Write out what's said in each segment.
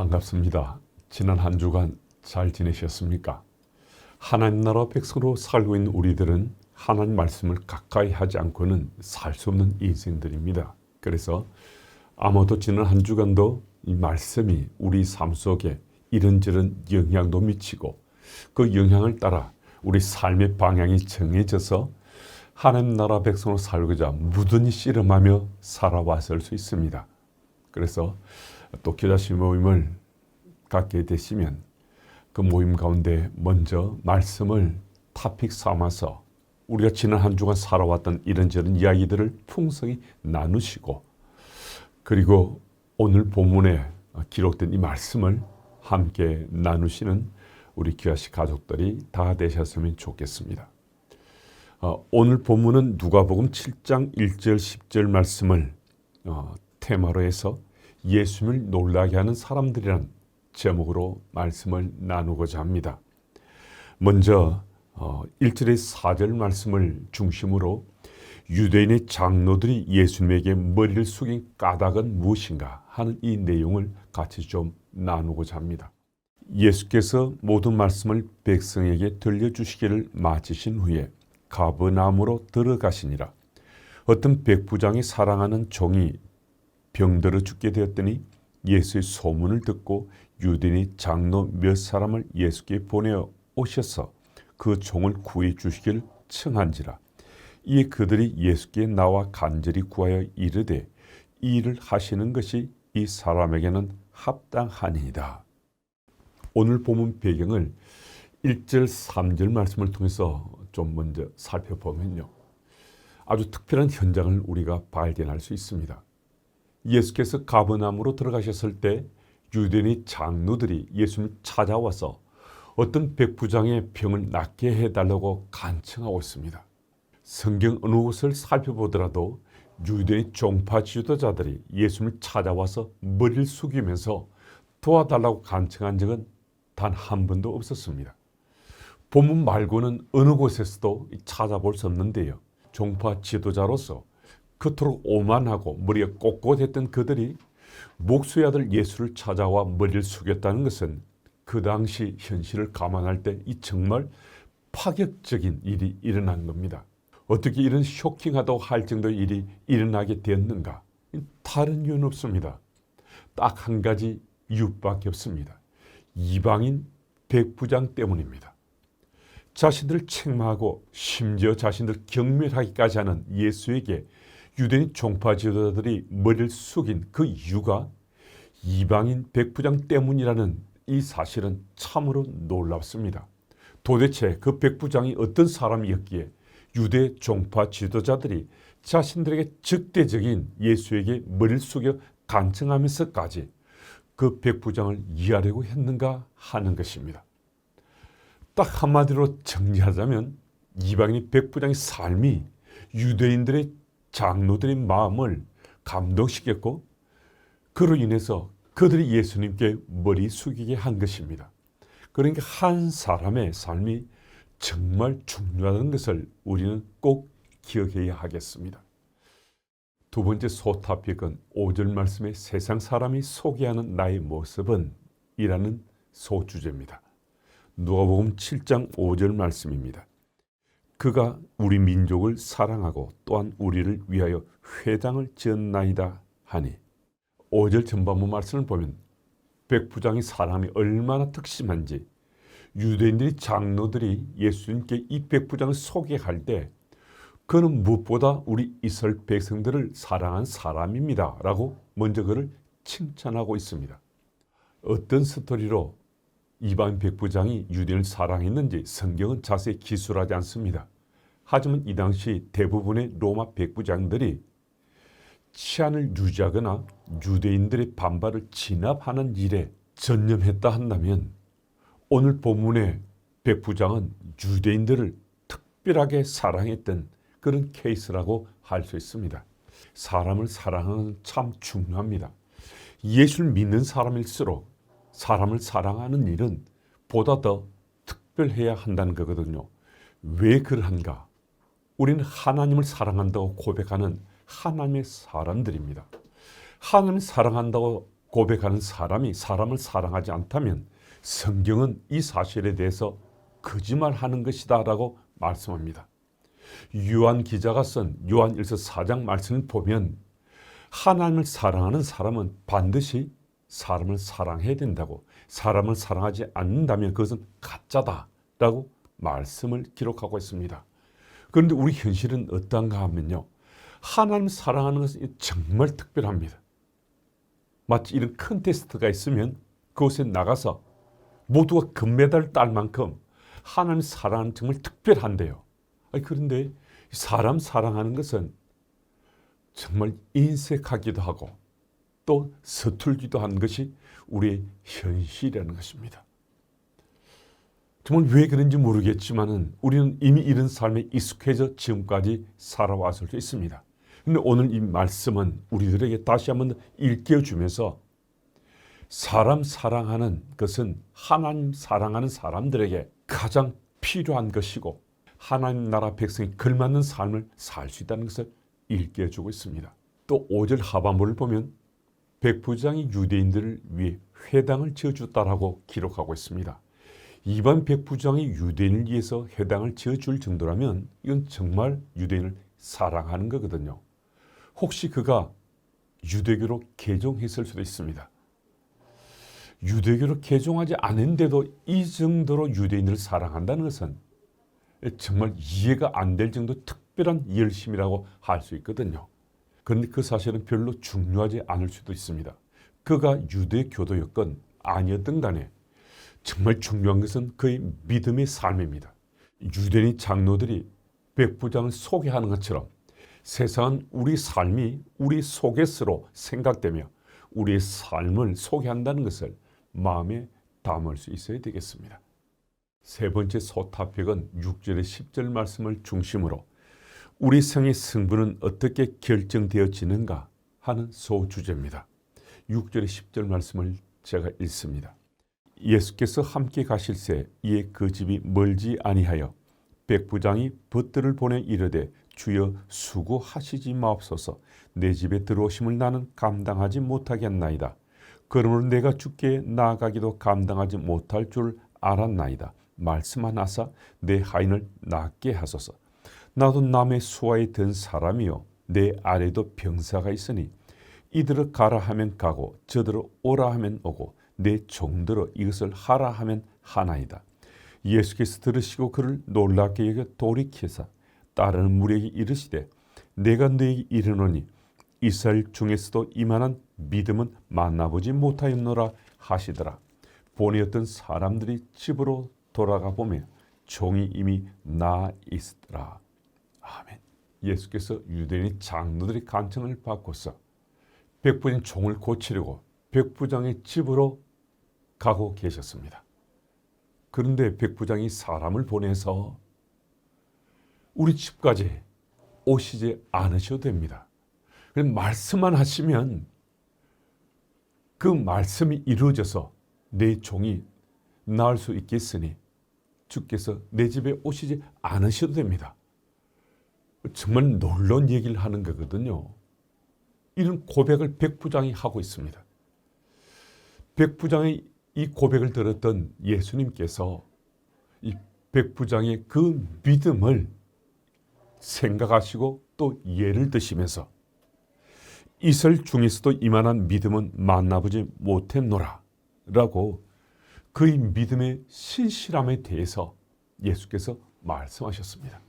반갑습니다. 지난 한 주간 잘 지내셨습니까? 하나님 나라 백성으로 살고 있는 우리들은 하나님 말씀을 가까이 하지 않고는 살 수 없는 인생들입니다. 그래서 아마도 지난 한 주간도 이 말씀이 우리 삶 속에 이런저런 영향도 미치고 그 영향을 따라 우리 삶의 방향이 정해져서 하나님 나라 백성으로 살고자 무던히 씨름하며 살아왔을 수 있습니다. 그래서 또 교자씨 모임을 갖게 되시면 그 모임 가운데 먼저 말씀을 토픽 삼아서 우리가 지난 한 주간 살아왔던 이런저런 이야기들을 풍성히 나누시고, 그리고 오늘 본문에 기록된 이 말씀을 함께 나누시는 우리 귀하씨 가족들이 다 되셨으면 좋겠습니다. 오늘 본문은 누가복음 7장 1절 10절 말씀을 테마로 해서 예수님을 놀라게 하는 사람들이란 제목으로 말씀을 나누고자 합니다. 먼저 1절의 4절 말씀을 중심으로 유대인의 장로들이 예수님에게 머리를 숙인 까닭은 무엇인가 하는 이 내용을 같이 좀 나누고자 합니다. 예수께서 모든 말씀을 백성에게 들려주시기를 마치신 후에 가버나움으로 들어가시니라. 어떤 백부장이 사랑하는 종이 병들어 죽게 되었더니 예수의 소문을 듣고 유대인의 장로 몇 사람을 예수께 보내어 오셔서 그 종을 구해 주시기를 청한지라. 이에 그들이 예수께 나와 간절히 구하여 이르되 이 일을 하시는 것이 이 사람에게는 합당하니이다. 오늘 본문 배경을 1절 3절 말씀을 통해서 좀 먼저 살펴보면요, 아주 특별한 현장을 우리가 발견할 수 있습니다. 예수께서 가버나움으로 들어가셨을 때 유대인의 장로들이 예수님을 찾아와서 어떤 백부장의 병을 낫게 해달라고 간청하고 있습니다. 성경 어느 곳을 살펴보더라도 유대인의 종파 지도자들이 예수님을 찾아와서 머리를 숙이면서 도와달라고 간청한 적은 단 한 번도 없었습니다. 본문 말고는 어느 곳에서도 찾아볼 수 없는데요, 종파 지도자로서 그토록 오만하고 머리가 꼿꼿했던 그들이 목수의 아들 예수를 찾아와 머리를 숙였다는 것은 그 당시 현실을 감안할 때 이 정말 파격적인 일이 일어난 겁니다. 어떻게 이런 쇼킹하다고 할 정도의 일이 일어나게 되었는가? 다른 이유는 없습니다. 딱 한 가지 이유밖에 없습니다. 이방인 백부장 때문입니다. 자신들을 책망하고 심지어 자신들 경멸하기까지 하는 예수에게 유대인 종파 지도자들이 머리를 숙인 그 이유가 이방인 백부장 때문이라는 이 사실은 참으로 놀랍습니다. 도대체 그 백부장이 어떤 사람이었기에 유대 종파 지도자들이 자신들에게 적대적인 예수에게 머리를 숙여 간청하면서까지 그 백부장을 이해하려고 했는가 하는 것입니다. 딱 한마디로 정리하자면 이방인 백부장의 삶이 유대인들의 장로들의 마음을 감동시켰고, 그로 인해서 그들이 예수님께 머리 숙이게 한 것입니다. 그러니까 한 사람의 삶이 정말 중요하다는 것을 우리는 꼭 기억해야 하겠습니다. 두 번째 소토픽은 5절 말씀에 세상 사람이 소개하는 나의 모습은 이라는 소주제입니다. 누가복음 7장 5절 말씀입니다. 그가 우리 민족을 사랑하고 또한 우리를 위하여 회당을 지었나이다 하니, 5절 전반부 말씀을 보면 백부장의 사랑이 얼마나 특심한지 유대인들이 장로들이 예수님께 이 백부장을 소개할 때 그는 무엇보다 우리 이스라엘 백성들을 사랑한 사람입니다 라고 먼저 그를 칭찬하고 있습니다. 어떤 스토리로 이방인 백부장이 유대인을 사랑했는지 성경은 자세히 기술하지 않습니다. 하지만 이 당시 대부분의 로마 백부장들이 치안을 유지하거나 유대인들의 반발을 진압하는 일에 전념했다 한다면 오늘 본문의 백부장은 유대인들을 특별하게 사랑했던 그런 케이스라고 할 수 있습니다. 사람을 사랑하는 참 중요합니다. 예수를 믿는 사람일수록 사람을 사랑하는 일은 보다 더 특별해야 한다는 거거든요. 왜 그러한가? 우리는 하나님을 사랑한다고 고백하는 하나님의 사람들입니다. 하나님을 사랑한다고 고백하는 사람이 사람을 사랑하지 않다면 성경은 이 사실에 대해서 거짓말하는 것이다 라고 말씀합니다. 요한 기자가 쓴 요한일서 4장 말씀을 보면 하나님을 사랑하는 사람은 반드시 사람을 사랑해야 된다고, 사람을 사랑하지 않는다면 그것은 가짜다라고 말씀을 기록하고 있습니다. 그런데 우리 현실은 어떤가 하면요, 하나님 사랑하는 것은 정말 특별합니다. 마치 이런 컨테스트가 있으면 그곳에 나가서 모두가 금메달을 딸 만큼 하나님 사랑은 정말 특별한데요. 그런데 사람 사랑하는 것은 정말 인색하기도 하고 또 서툴기도 한 것이 우리의 현실이라는 것입니다. 정말 왜 그런지 모르겠지만 우리는 이미 이런 삶에 익숙해져 지금까지 살아왔을 수 있습니다. 그런데 오늘 이 말씀은 우리들에게 다시 한번 일깨워주면서 사람 사랑하는 것은 하나님 사랑하는 사람들에게 가장 필요한 것이고 하나님 나라 백성이 걸맞는 삶을 살 수 있다는 것을 일깨워주고 있습니다. 또 5절 하반부를 보면 백부장이 유대인들을 위해 회당을 지어주었다라고 기록하고 있습니다. 이반 백부장이 유대인을 위해서 회당을 지어줄 정도라면 이건 정말 유대인을 사랑하는 거거든요. 혹시 그가 유대교로 개종했을 수도 있습니다. 유대교로 개종하지 않은데도 이 정도로 유대인들을 사랑한다는 것은 정말 이해가 안 될 정도 특별한 열심이라고 할 수 있거든요. 그런데 그 사실은 별로 중요하지 않을 수도 있습니다. 그가 유대교도였건 아니었던 간에 정말 중요한 것은 그의 믿음의 삶입니다. 유대인 장로들이 백부장을 소개하는 것처럼 세상은 우리 삶이 우리 속에서로 생각되며 우리의 삶을 소개한다는 것을 마음에 담을 수 있어야 되겠습니다. 세 번째 소타픽은 6절의 10절 말씀을 중심으로 우리 성의 승부는 어떻게 결정되어지는가 하는 소주제입니다. 6절의 10절 말씀을 제가 읽습니다. 예수께서 함께 가실새 이에 그 집이 멀지 아니하여 백부장이 벗들을 보내 이르되 주여 수고하시지 마옵소서. 내 집에 들어오심을 나는 감당하지 못하겠나이다. 그러므로 내가 주께 나아가기도 감당하지 못할 줄 알았나이다. 말씀하나사 내 하인을 낫게 하소서. 나도 남의 수하에 든 사람이요 내 아래도 병사가 있으니 이들을 가라 하면 가고 저들을 오라 하면 오고 내 종들어 이것을 하라 하면 하나이다. 예수께서 들으시고 그를 놀랍게 여겨 돌이키사 따르는 무리에게 이르시되 내가 너에게 이르노니 이스라엘 중에서도 이만한 믿음은 만나보지 못하였노라 하시더라. 보내었던 사람들이 집으로 돌아가 보며 종이 이미 나아 있더라. 아멘. 예수께서 유대인 장로들의 간청을 받고서 백부장 종을 고치려고 백부장의 집으로 가고 계셨습니다. 그런데 백부장이 사람을 보내서 우리 집까지 오시지 않으셔도 됩니다. 말씀만 하시면 그 말씀이 이루어져서 내 종이 나을 수 있겠으니 주께서 내 집에 오시지 않으셔도 됩니다. 정말 놀라운 얘기를 하는 거거든요. 이런 고백을 백부장이 하고 있습니다. 백부장의 이 고백을 들었던 예수님께서 이 백부장의 그 믿음을 생각하시고 또 예를 드시면서 이스라엘 중에서도 이만한 믿음은 만나보지 못했노라 라고 그의 믿음의 신실함에 대해서 예수께서 말씀하셨습니다.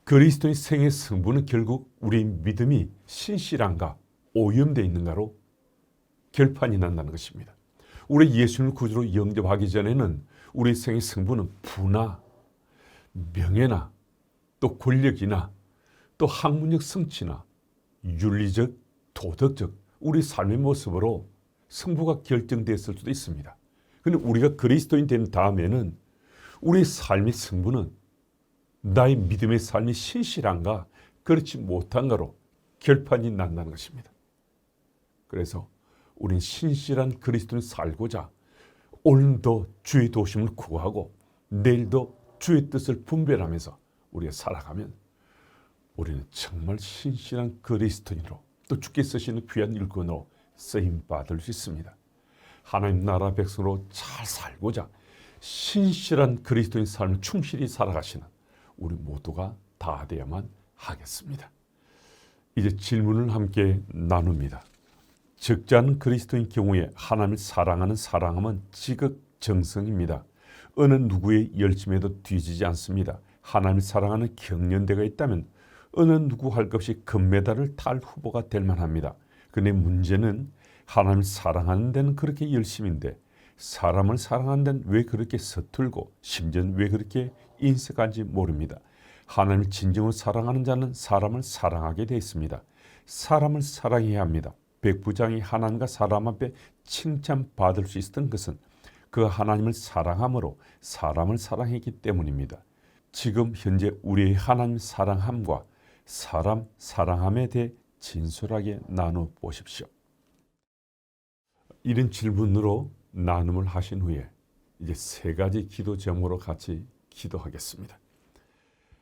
그리스도의 생의 성부는 결국 우리의 믿음이 신실한가 오염되어 있는가로 결판이 난다는 것입니다. 우리 예수님을 구주로 영접하기 전에는 우리 생의 성부는 부나 명예나 또 권력이나 또 학문적 성취나 윤리적, 도덕적 우리 삶의 모습으로 성부가 결정됐을 수도 있습니다. 그런데 우리가 그리스도인 된 다음에는 우리 삶의 성부는 나의 믿음의 삶이 신실한가 그렇지 못한가로 결판이 난다는 것입니다. 그래서 우린 신실한 그리스도인 살고자 오늘도 주의 도심을 구하고 내일도 주의 뜻을 분별하면서 우리가 살아가면 우리는 정말 신실한 그리스도인으로 또 주께 쓰시는 귀한 일꾼으로 쓰임 받을 수 있습니다. 하나님 나라 백성으로 잘 살고자 신실한 그리스도인 삶을 충실히 살아가시는 우리 모두가 다 되어야만 하겠습니다. 이제 질문을 함께 나눕니다. 적지 않은 그리스도인 경우에 하나님을 사랑하는 사랑함은 지극정성입니다. 어느 누구의 열심에도 뒤지지 않습니다. 하나님을 사랑하는 경연대가 있다면 어느 누구 할 것 없이 금메달을 탈 후보가 될 만합니다. 그런데 문제는 하나님을 사랑하는 데는 그렇게 열심인데 사람을 사랑하는 데는 왜 그렇게 서툴고 심지어는 왜 그렇게 인색한지 모릅니다. 하나님을 진정으로 사랑하는 자는 사람을 사랑하게 되어 있습니다. 사람을 사랑해야 합니다. 백부장이 하나님과 사람 앞에 칭찬받을 수 있었던 것은 그 하나님을 사랑함으로 사람을 사랑했기 때문입니다. 지금 현재 우리의 하나님 사랑함과 사람 사랑함에 대해 진솔하게 나눠 보십시오. 이런 질문으로 나눔을 하신 후에 이제 세 가지 기도 제목으로 같이 기도하겠습니다.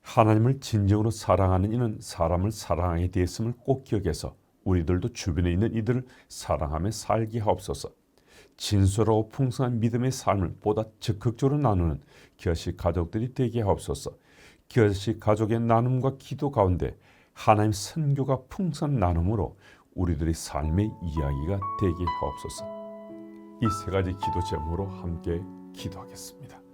하나님을 진정으로 사랑하는 이는 사람을 사랑하게 되었음을 꼭 기억해서 우리들도 주변에 있는 이들을 사랑하며 살게 하옵소서. 진솔하고 풍성한 믿음의 삶을 보다 적극적으로 나누는 겨시 가족들이 되게 하옵소서. 겨시 가족의 나눔과 기도 가운데 하나님 선교가 풍성한 나눔으로 우리들의 삶의 이야기가 되게 하옵소서. 이 세 가지 기도 제목으로 함께 기도하겠습니다.